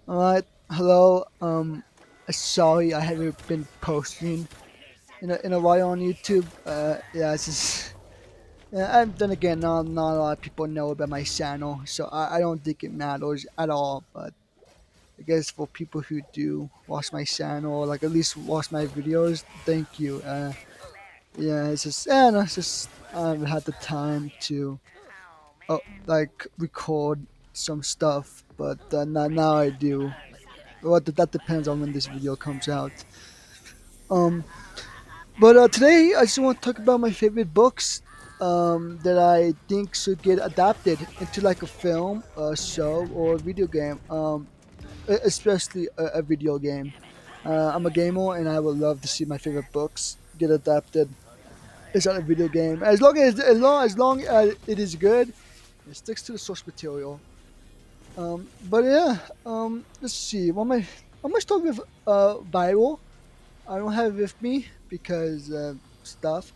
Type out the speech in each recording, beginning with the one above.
All right, hello. Sorry I haven't been posting in a while on YouTube. Yeah, it's just and then again, not a lot of people know about my channel, so I don't think it matters at all. But I guess for people who do watch my channel, like at least watch my videos, thank you. Yeah, it's just and it's just I haven't had the time to like record some stuff, but now I do. Well, that depends on when this video comes out. Um, but today I just want to talk about my favorite books that I think should get adapted into like a film, a show, or a video game. Especially a video game. I'm a gamer, and I would love to see my favorite books get adapted as a video game. As long as it is good, it sticks to the source material. But yeah, let's see. I'm gonna start with Bible. I don't have it with me because stuff.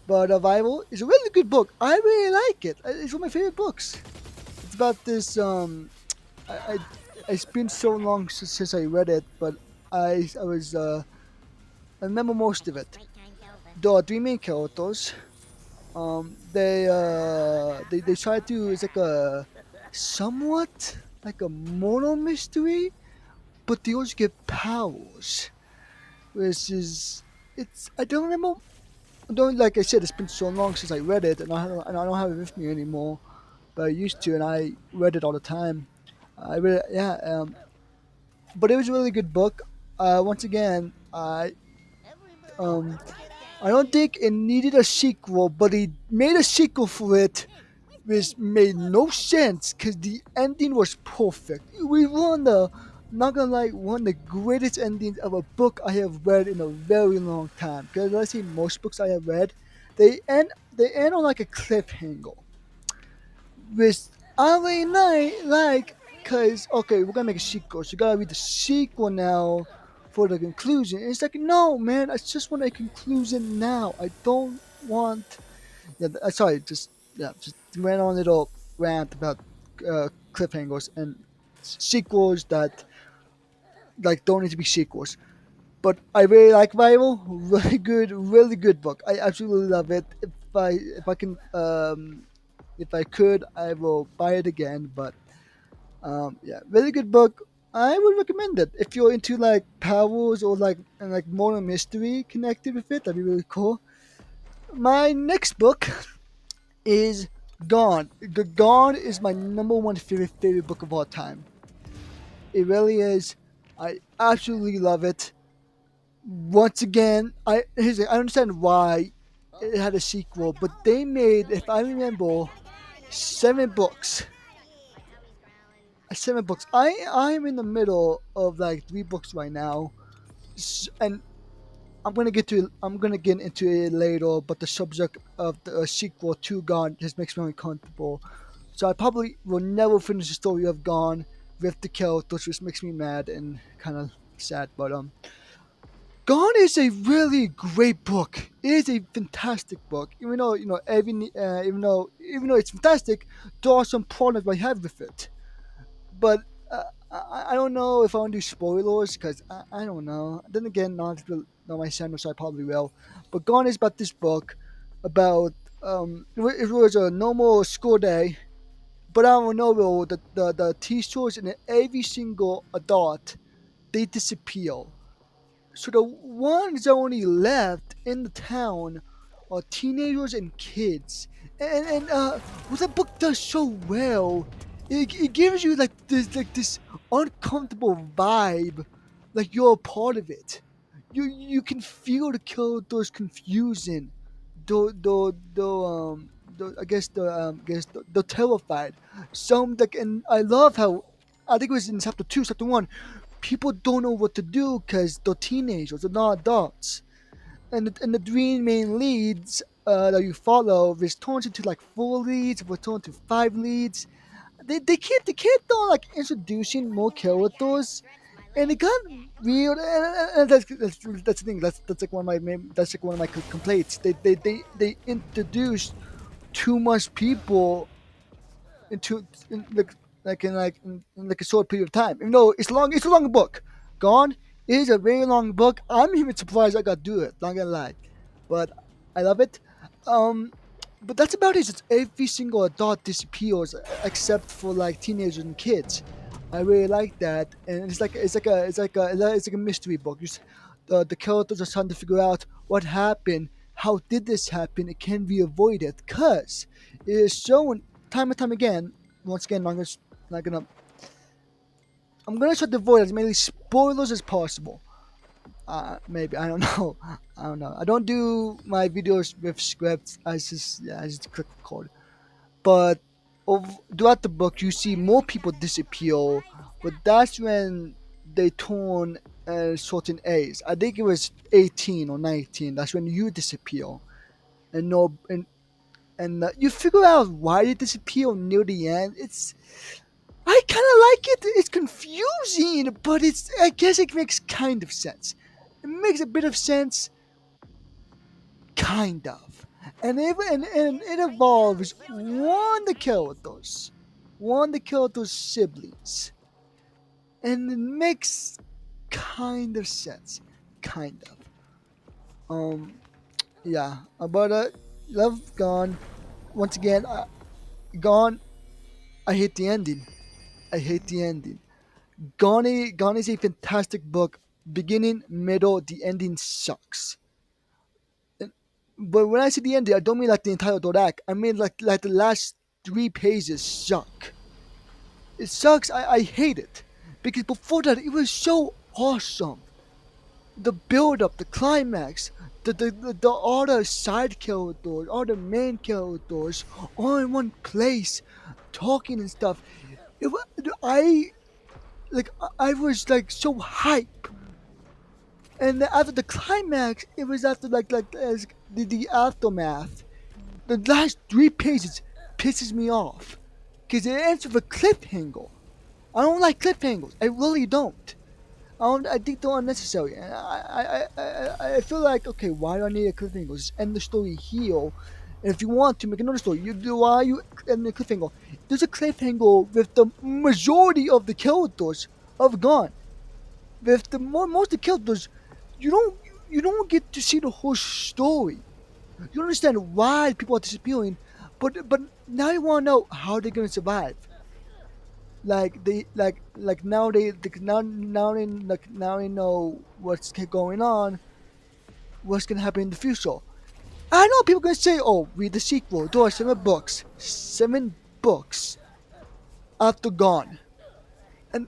But Bible is a really good book. I really like it. It's one of my favorite books. It's about this. I, I it's been so long since I read it, but I was I remember most of it. The three main characters. They try to. It's like a somewhat like a moral mystery, but they also get powers, which is it's. I don't remember don't like I said, it's been so long since I read it, and I don't have it with me anymore. But I used to, and I read it all the time. I read it, yeah. But it was a really good book. Once again, um, I don't think it needed a sequel, but he made a sequel for it, which made no sense because the ending was perfect. We won the, not gonna lie, one of the greatest endings of a book I have read in a very long time. Because let's see, most books I have read, they end on like a cliffhanger, which I really like. Cause okay, we're gonna make a sequel, so you gotta read the sequel now for the conclusion. And it's like, no, man, I just want a conclusion now. I don't want yeah, sorry, just ran on a little rant about cliffhangers and sequels that like don't need to be sequels. But I really like Bible. Really good book. I absolutely love it. If I can if I could, I will buy it again. But yeah, really good book. I would recommend it if you're into like powers or like and like more mystery connected with it. That'd be really cool. My next book is Gone. Gone is my number one favorite book of all time. It really is. I absolutely love it. Once again, I understand why it had a sequel, but they made, if I remember, seven books. Seven books. I'm in the middle of like three books right now, and I'm gonna get into it later. But the subject of the sequel to Gone just makes me uncomfortable. So I probably will never finish the story of Gone with the characters, which makes me mad and kind of sad. But Gone is a really great book. It is a fantastic book. Even though even though it's fantastic, there are some problems I have with it. But I don't know if I want to do spoilers because I don't know. Then again, not to know my channel, so I probably will. But Gone is about this book about it was a normal school day, but out of nowhere, the teachers and every single adult they disappear. So the ones that only left in the town are teenagers and kids. And what the book does so well, it gives you like this uncomfortable vibe, like you're a part of it. You can feel the characters' confusion, I guess the terrified. Some like, and I love how I think it was in chapter two, chapter one. People don't know what to do because they're teenagers, they're not adults, and the three main leads that you follow returns into like four leads, return to five leads. They kept on like introducing more characters, and it got weird. And that's the thing. That's like one of my complaints. They introduced too much people into like. in like a short period of time. Even though it's a long book. Gone is a very long book. I'm even surprised I got to do it. Not gonna lie, but I love it. Um, but that's about it. It's every single adult disappears except for like teenagers and kids. I really like that, and it's like a mystery book. The characters are trying to figure out what happened. How did this happen? It can be avoided because it is shown time and time again. Once again, not gonna I'm gonna try to avoid as many spoilers as possible. Maybe I don't know. I don't know. I don't do my videos with scripts. I just click record. But throughout the book, you see more people disappear, but that's when they turn a certain age. I think it was 18 or 19. That's when you disappear, and no, and you figure out why they disappear near the end. I kind of like it. It's confusing, but I guess it makes kind of sense. It makes a bit of sense, kind of. And it involves one of the characters' siblings, and it makes kind of sense, kind of. Yeah, but Love Gone. Once again, Gone. I hate the ending. I hate the ending. Gone is a fantastic book. Beginning, middle, the ending sucks. And, but when I say the ending, I don't mean like the entire third act. I mean like the last 3 pages suck. It sucks. I hate it because before that it was so awesome. The build up, the climax, the all the side characters, all the main characters, all in one place, talking and stuff. It, wa- I I was like so hype. And then after the climax, it was after as the aftermath. The last 3 pages pisses me off because it ends with a cliffhanger. I don't like cliffhangers. I really don't. I think they're unnecessary. And I feel like, okay, why do I need a cliffhanger? Just end the story here. And if you want to make another story, you do. Why you end the cliffhanger? There's a cliffhanger with the majority of the characters of Gone. With the most of the characters, you don't you don't get to see the whole story. You don't understand why people are disappearing, but now you want to know how they're gonna survive. Now now they know what's going on, what's gonna happen in the future. I know people gonna say, "Oh, read the sequel." There are 7 books after Gone, and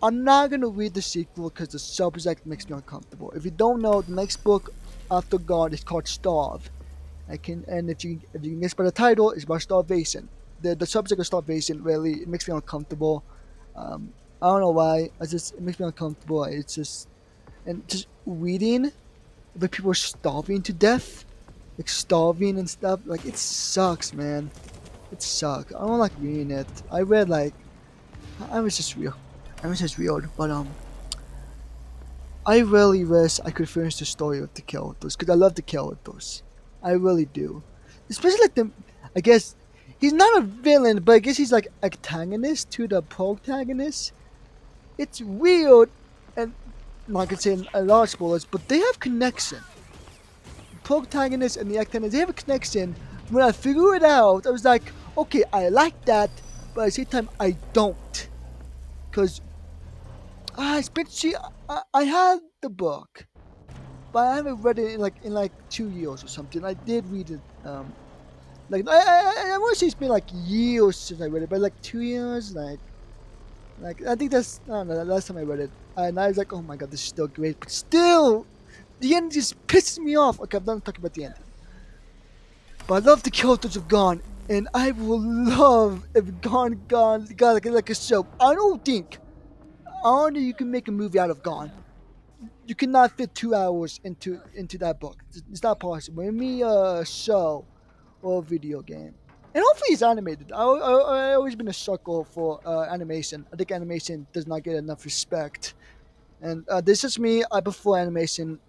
I'm not gonna read the sequel because the subject makes me uncomfortable. If you don't know, the next book after God is called Starve. And if you can guess by the title, it's about starvation. The subject of starvation really it makes me uncomfortable. I don't know why. It makes me uncomfortable. It's just and just reading the people are starving to death, like starving and stuff. Like it sucks, man. It sucks. I don't like reading it. I read I was just real. I was just weird, but I really wish I could finish the story of the characters because I love the characters. I really do. Especially like I guess he's not a villain, but I guess he's like antagonist to the protagonist. It's weird, and not gonna say a lot of spoilers, but they have connection. The protagonist and the antagonist, they have a connection. When I figured it out, I was like, okay, I like that, but at the same time, I don't. Because, especially, I had the book, but I haven't read it in like 2 years or something. I did read it. I want to say it's been like years since I read it, but like 2 years. I think that's I don't know. The last time I read it, and I was like, oh my god, this is still great, but still, the end just pisses me off. Okay, I'm done talking about the ending, but I love the characters of Gone, and I would love if Gone got like a show. I don't think you can make a movie out of Gone. You cannot fit 2 hours into that book. It's not possible. Maybe a show or a video game. And hopefully it's animated. I always been a sucker for animation. I think animation does not get enough respect. And this is me. I prefer animation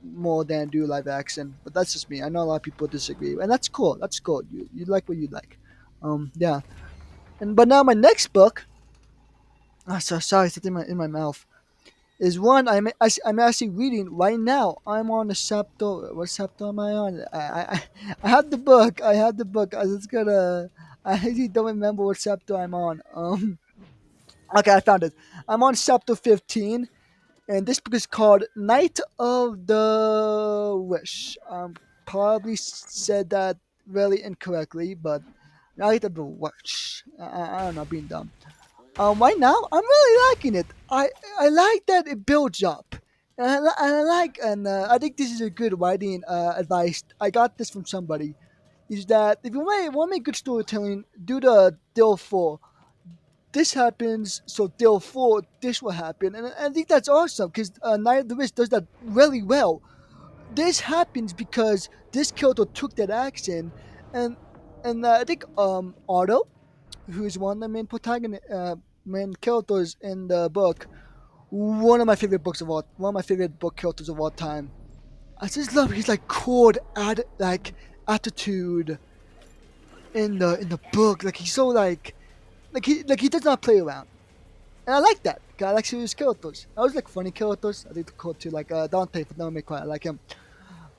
more than do live action. But that's just me. I know a lot of people disagree, and that's cool. That's cool. You like what you like. Yeah. And but now my next book, so sorry, it's in my mouth, is one I'm actually reading right now. I'm on the chapter. What chapter am I on? I have the book. I have the book. I was gonna. I actually don't remember what chapter I'm on. Okay, I found it. I'm on chapter 15, and this book is called Night of the Wish. Probably said that really incorrectly, but Night of the Wish. I don't know, being dumb. Right now, I'm really liking it. I like that it builds up, and I like, and I think this is a good writing advice. I got this from somebody. Is that if you want to make good storytelling, do the deal four. This happens, so deal four, this will happen, and I think that's awesome because Night of the Witch does that really well. This happens because this character took that action, and I think Otto, who is one of the main protagonist, main characters in the book, one of my favorite book characters of all time. I just love his like cold attitude in the book. Like he's so like he does not play around, and I like that. I like serious characters. I always like funny characters. I think the cool too, like Dante from Devil May Cry. I like him,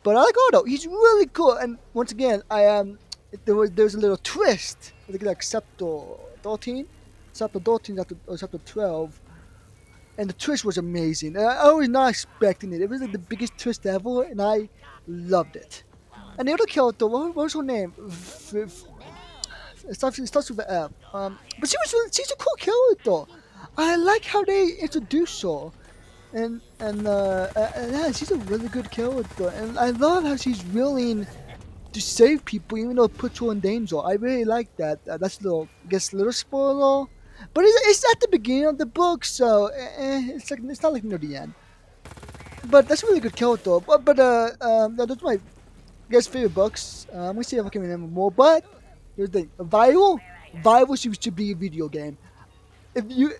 but I like Otto. He's really cool. And once again, there was a little twist. I think like chapter 13, chapter 12, and the twist was amazing. I was not expecting it. It was like the biggest twist ever, and I loved it. And the other character, what was her name? It starts with an F. But she's a cool character. I like how they introduce her, and yeah, she's a really good character, and I love how she's willing to save people even though it puts her in danger. I really like that. That's a little, I guess, a little spoiler, but it's at the beginning of the book, so it's not like near the end. But that's a really good character. Those are my guess favorite books. Let me see if I can remember more. But here's the thing: Viral should be a video game. If you,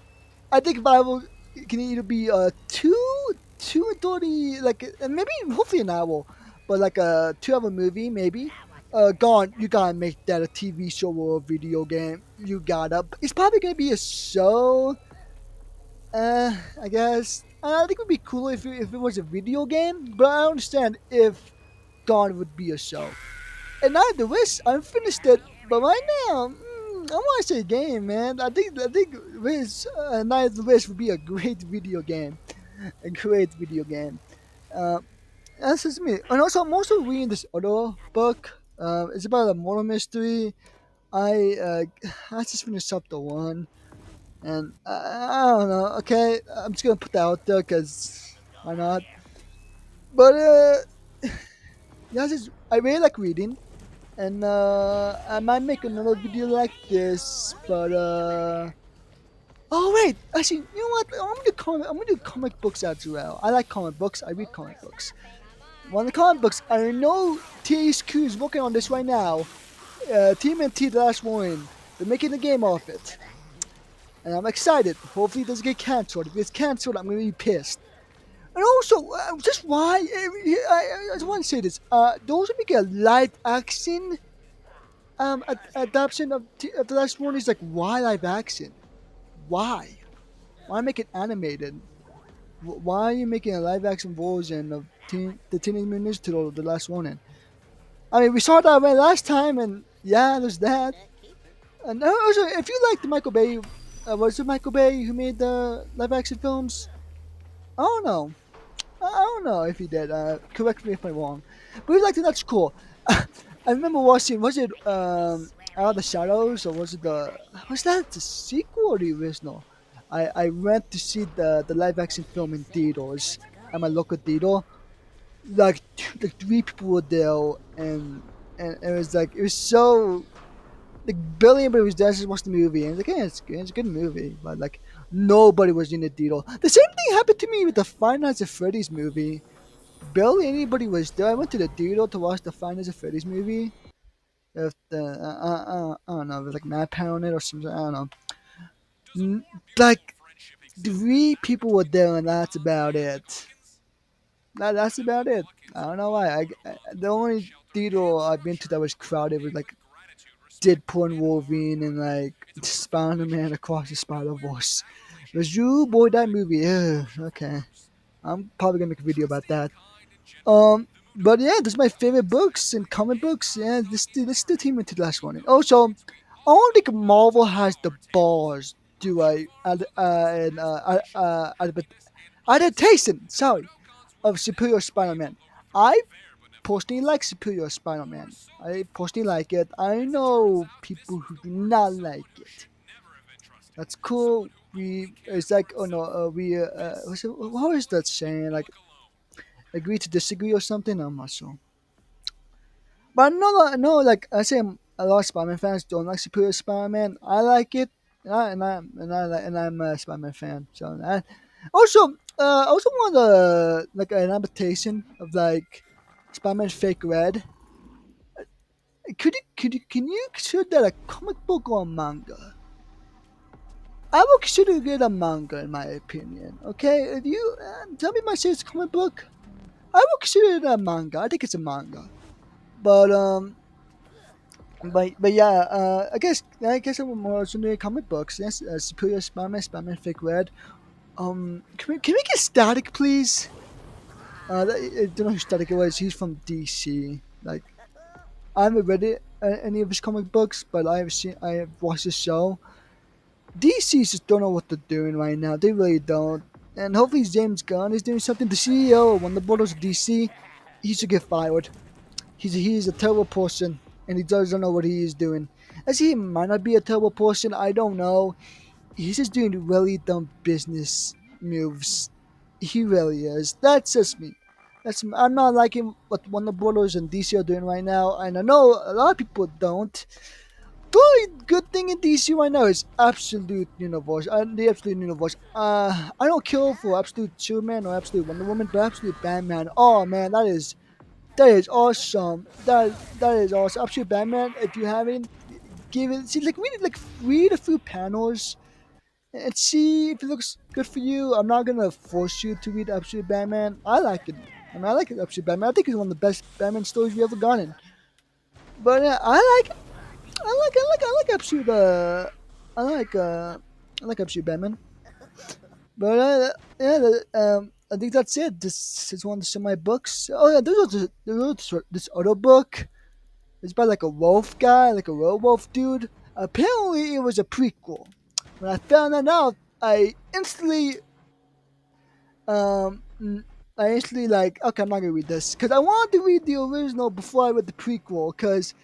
I think Viral can either be 2 2 and 30, like maybe hopefully an hour, but like a 2 hour movie maybe. Gone. You gotta make that a TV show or a video game. You gotta. It's probably gonna be a show. I guess. I think it would be cooler if it was a video game, but I understand if Gone would be a show. And now the Wish, I finished it, but right now, I want to say game, man. I think Wish, Night of the Wish would be a great video game, a great video game. Uh, that's just me. And also, I'm also reading this other book. It's about a murder mystery. I I just finished chapter one, and I don't know. Okay, I'm just gonna put that out there because why not? But yeah, I really like reading. And I might make another video like this, but oh wait, actually, you know what? I'm gonna do comic books as well. I like comic books. I read comic books. One of the comic books, I know THQ is working on this right now. Team and T The Last Warning. They're making a game off it, and I'm excited. Hopefully, it doesn't get canceled. If it's canceled, I'm gonna be pissed. And also, just why? I just want to say this. Those who make a live action adaptation of the last one is like, why live action? Why? Why make it animated? Why are you making a live action version of the Teenage Mutant Ninja Turtle, the last one? I mean, we saw that way last time, and yeah, there's that. And also, if you like the Michael Bay, was it Michael Bay who made the live action films? I don't know. I don't know if he did. Correct me if I'm wrong. But we liked it. That's cool. I remember watching. Was it Out of the Shadows, or was that the sequel or the original? I went to see the live action film in theaters at my local theater. Like 3 people were there, and it was so like barely anybody was there. Just watched the movie, and it's like, yeah, it's a good movie, but like nobody was in the theater. The same thing happened to me with the Five Nights at Freddy's movie. Barely anybody was there. I went to the theater to watch the Five Nights at Freddy's movie. If the I don't know, it was like Matt on it or something. I don't know. Like 3 people were there, and that's about it. That's about it. I don't know why. The only theater I've been to that was crowded was like Deadpool and Wolverine and like Spider Man across the Spider Verse. It was you, boy, that movie. Ugh, okay, I'm probably gonna make a video about that. Um, but yeah, those are my favorite books and comic books. Yeah, let's still team into the last one. And also, I don't think Marvel has the balls to adaptation. Sorry, of Superior Spider-Man. I personally like Superior Spider-Man. I personally like it. I know people who do not like it. That's cool. We it's like oh no what is that saying like agree to disagree or something? I'm not sure. But no, like I say, a lot of Spider-Man fans don't like Superior Spider-Man. I like it, and I'm a Spider-Man fan. So also, I also want like an adaptation of like Spider-Man Fake Red. Can you consider that a comic book or a manga? I would consider it a manga in my opinion. Okay, if you tell me my say it's a comic book, I would consider it a manga. I think it's a manga, but but yeah, I guess I'm more into comic books. Yes, Superior Spider-Man, Spider-Man Fake Red. Can we get Static, please? I don't know who Static was. He's from DC. Like I haven't read any of his comic books, but I have watched the show. DC just don't know what they're doing right now. They really don't. And hopefully James Gunn is doing something. The CEO of Warner Brothers DC, he should get fired. He's a terrible person, and he doesn't know what he is doing. As he might not be a terrible person, I don't know. He's just doing really dumb business moves. He really is. That's just me. I'm not liking what Warner Brothers and DC are doing right now, and I know a lot of people don't. The only good thing in DC right now is Absolute Universe. The Absolute Universe. I don't kill for Absolute Superman or Absolute Wonder Woman, but Absolute Batman. Oh man, that is awesome. That is awesome. Absolute Batman. If you haven't, give it. See, like read a few panels and see if it looks good for you. I'm not gonna force you to read Absolute Batman. I like it. I mean, I like Absolute Batman. I think it's one of the best Batman stories we ever gotten. But I like it. I like Absolute. I like uh, I like Absolute Batman. But yeah, I think that's it. This is one of my books. Oh yeah, there's this other book. It's by like a wolf guy, like a werewolf dude. Apparently, it was a prequel. When I found that out, um, mm, I instantly like, okay, I'm not gonna read this because I wanted to read the original before I read the prequel. Because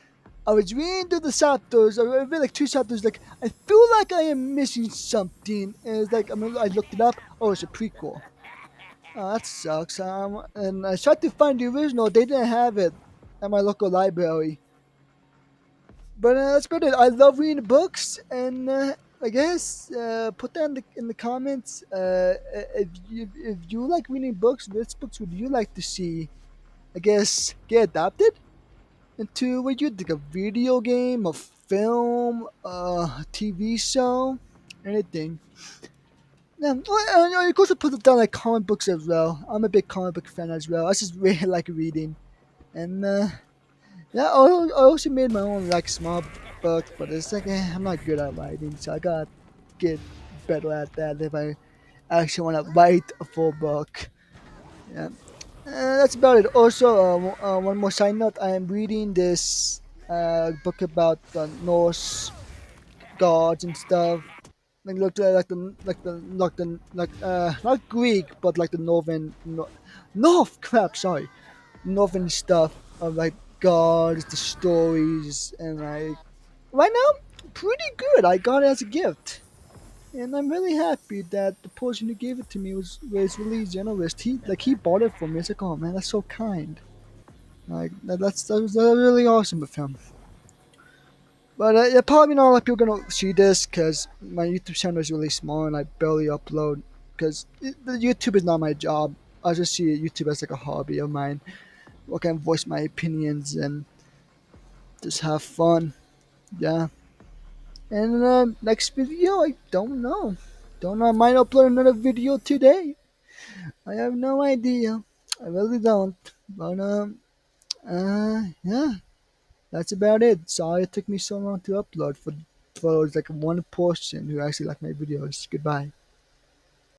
I was reading through the chapters. I read like two chapters. Like I feel like I am missing something. And it's like I looked it up. Oh, it's a prequel. Oh, that sucks. And I tried to find the original. They didn't have it at my local library. But that's about it. I love reading books, and I guess put that in the comments. If you like reading books, which books would you like to see? I guess get adapted into what you think a video game, a film, a TV show, anything. Yeah, you could also put it down like comic books as well. I'm a big comic book fan as well. I just really like reading, and yeah, I also made my own like small books, but it's like I'm not good at writing, so I gotta get better at that if I actually want to write a full book. Yeah, that's about it. Also, one more side note: I am reading this book about the Norse gods and stuff. Like not Greek, but like the North crap. Sorry, Northern stuff of like gods, the stories, and like right now, pretty good. I got it as a gift, and I'm really happy that the person who gave it to me was really generous. He bought it for me. It's like, oh man, that's so kind. Like that was really awesome of him. But yeah, probably not a lot of people gonna see this because my YouTube channel is really small and I barely upload because the YouTube is not my job. I just see YouTube as like a hobby of mine. Where I can voice my opinions and just have fun. Yeah. And next video, I don't know. Don't know. I might upload another video today. I have no idea. I really don't. But yeah. That's about it. Sorry it took me so long to upload for like one person who actually liked my videos. Goodbye.